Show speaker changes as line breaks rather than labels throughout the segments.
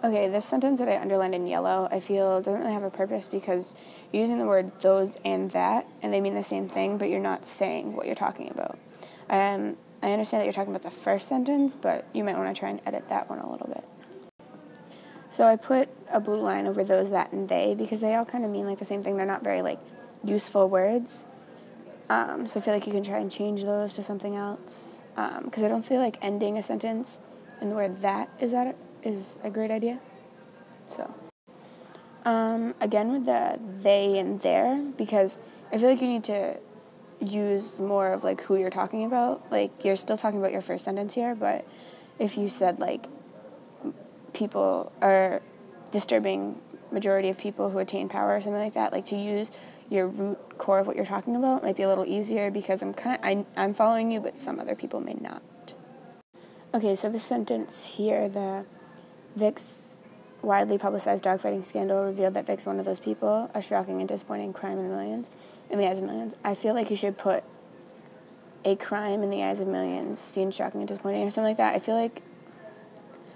Okay, this sentence that I underlined in yellow, I feel doesn't really have a purpose because you're using the word those and that, and they mean the same thing, but you're not saying what you're talking about. I understand that you're talking about the first sentence, but you might want to try and edit that one a little bit. So I put a blue line over those, that, and they because they all kind of mean like the same thing. They're not very like useful words. So I feel like you can try and change those to something else because I don't feel like ending a sentence in the word that is a great idea. So again with the they and their, because I feel like you need to use more of like who you're talking about. Like you're still talking about your first sentence here, but if you said like people are disturbing majority of people who attain power or something like that, like to use your root core of what you're talking about might be a little easier because I'm following you, but some other people may not. Okay, so the sentence here, the Vic's widely publicized dogfighting scandal revealed that Vic's one of those people, a shocking and disappointing crime in the eyes of millions. I feel like you should put a crime in the eyes of millions, seen shocking and disappointing or something like that. I feel like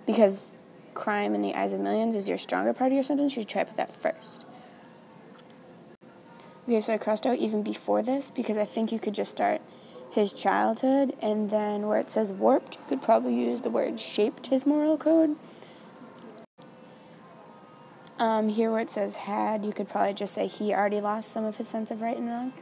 because crime in the eyes of millions is your stronger part of your sentence, you should try to put that first. Okay, so I crossed out even before this because I think you could just start his childhood, and then where it says warped, you could probably use the word shaped his moral code. Here where it says had, you could probably just say he already lost some of his sense of right and wrong.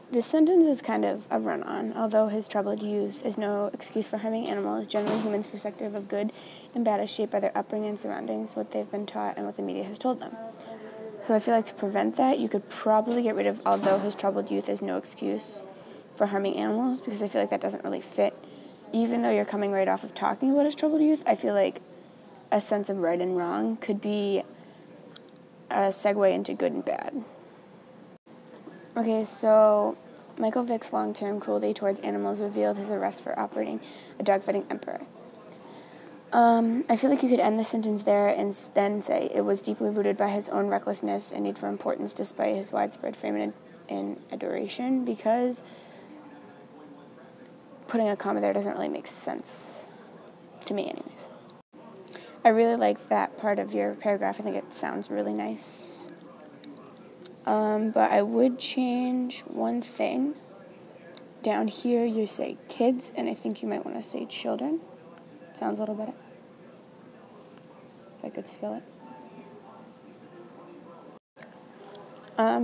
This sentence is kind of a run-on. Although his troubled youth is no excuse for harming animals, generally humans' perspective of good and bad is shaped by their upbringing and surroundings, what they've been taught, and what the media has told them. So I feel like to prevent that, you could probably get rid of although his troubled youth is no excuse for harming animals, because I feel like that doesn't really fit. Even though you're coming right off of talking about his troubled youth, I feel like a sense of right and wrong could be a segue into good and bad. Okay, so Michael Vick's long-term cruelty towards animals revealed his arrest for operating a dogfighting empire. I feel like you could end the sentence there and then say it was deeply rooted by his own recklessness and need for importance despite his widespread fame and adoration, because putting a comma there doesn't really make sense to me anyways. I really like that part of your paragraph. I think it sounds really nice. But I would change one thing. Down here you say kids, and I think you might want to say children. Sounds a little better. If I could spell it.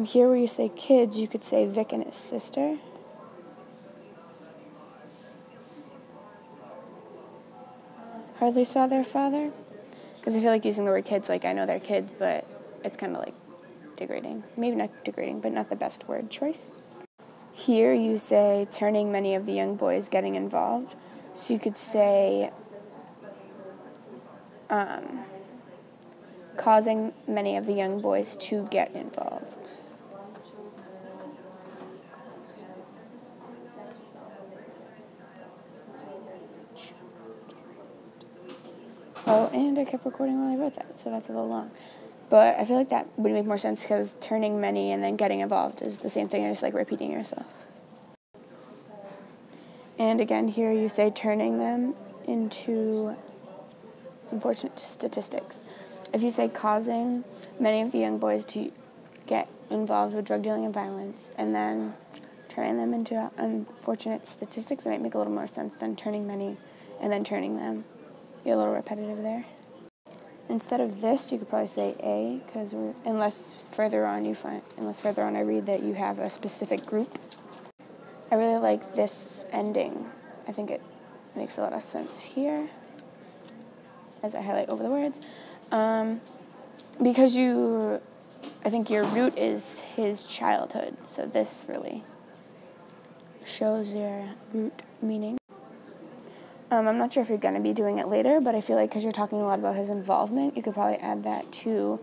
Here where you say kids, you could say Vic and his sister. Hardly saw their father. Because I feel like using the word kids, like I know they're kids, but it's kind of like degrading. Maybe not degrading, but not the best word choice. Here you say turning many of the young boys getting involved. So you could say causing many of the young boys to get involved. Oh, and I kept recording while I wrote that, so that's a little long. But I feel like that would make more sense because turning many and then getting involved is the same thing as like repeating yourself. And again, here you say turning them into unfortunate statistics. If you say causing many of the young boys to get involved with drug dealing and violence, and then turning them into unfortunate statistics, it might make a little more sense than turning many and then turning them. You're a little repetitive there. Instead of this, you could probably say a, because unless further on I read that you have a specific group. I really like this ending. I think it makes a lot of sense here as I highlight over the words. Because I think your root is his childhood, so this really shows your root meaning. I'm not sure if you're going to be doing it later, but I feel like because you're talking a lot about his involvement, you could probably add that to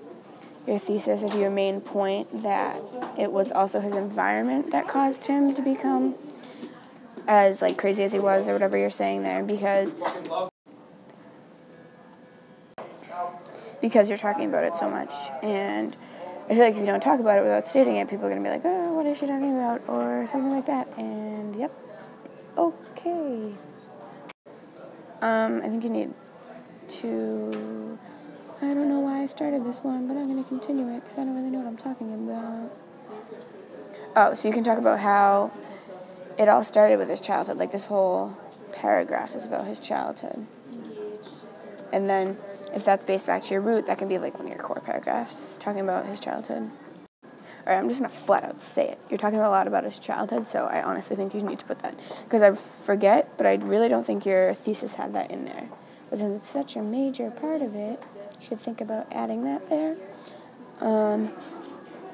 your thesis or to your main point, that it was also his environment that caused him to become as like crazy as he was, or whatever you're saying there, because you're talking about it so much. And I feel like if you don't talk about it without stating it, people are going to be like, oh, what is she talking about, or something like that. And yep, okay. I think you need to I started this one, but I'm going to continue it because I don't really know what I'm talking about. Oh, so you can talk about how it all started with his childhood. Like, this whole paragraph is about his childhood. And then, if that's based back to your root, that can be like one of your core paragraphs, talking about his childhood. All right, I'm just going to flat out say it. You're talking a lot about his childhood, so I honestly think you need to put that. Because I forget, but I really don't think your thesis had that in there. But since it's such a major part of it, you should think about adding that there.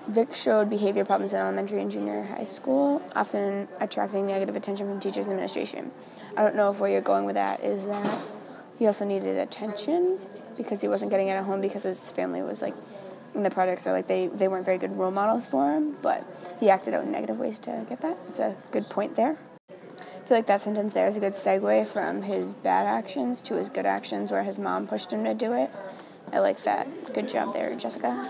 Vic showed behavior problems in elementary and junior high school, often attracting negative attention from teachers and administration. I don't know if where you're going with that is that he also needed attention because he wasn't getting it at home because his family was like, in the projects are like they weren't very good role models for him, but he acted out in negative ways to get that. It's a good point there. I feel like that sentence there is a good segue from his bad actions to his good actions where his mom pushed him to do it. I like that. Good job there, Jessica.